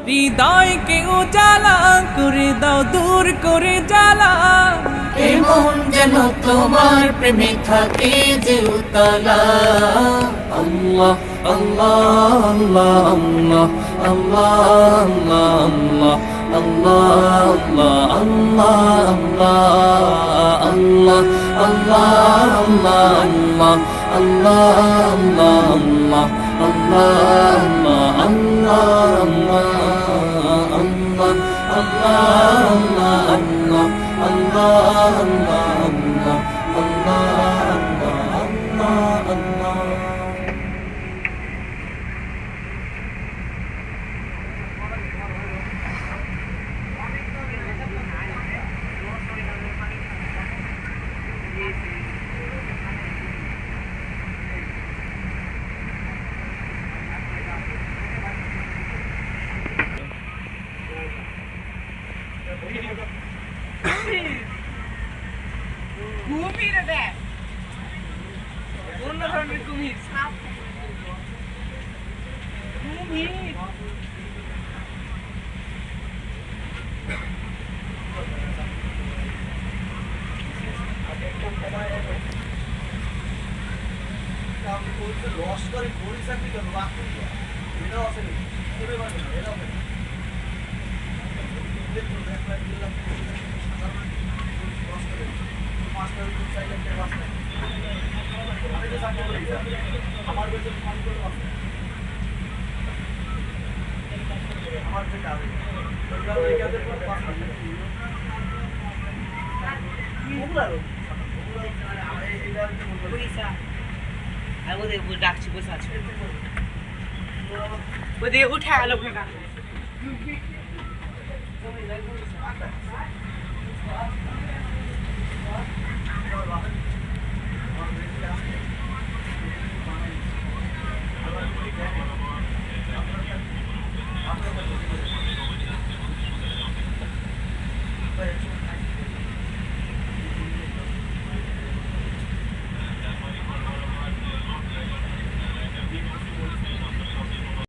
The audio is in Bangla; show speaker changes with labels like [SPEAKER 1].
[SPEAKER 1] হৃদয়কে উজালা করে দাও, দূর করে জ্বালা।
[SPEAKER 2] এমন যেন তোমার প্রেমে থাকে যে উতলা।
[SPEAKER 1] আল্লাহ আল্লাহ আল্লাহ আল্লাহ আল্লাহ আল্লাহ আল্লাহ আল্লাহ আল্লাহ আল্লাহ আল্লাহ আল্লাহ
[SPEAKER 3] কুমির রে, অন্য ধরনের কুমির, সাপ কুমির।
[SPEAKER 4] লস্করি পরিচাকরি কেন রাখুন এটাও আছে আমার বেতন ফোন করে আছে আমার থেকে আগে
[SPEAKER 3] ওদের ডাকছি, বসে আছে, ওদের উঠে আলো ফেঁকা।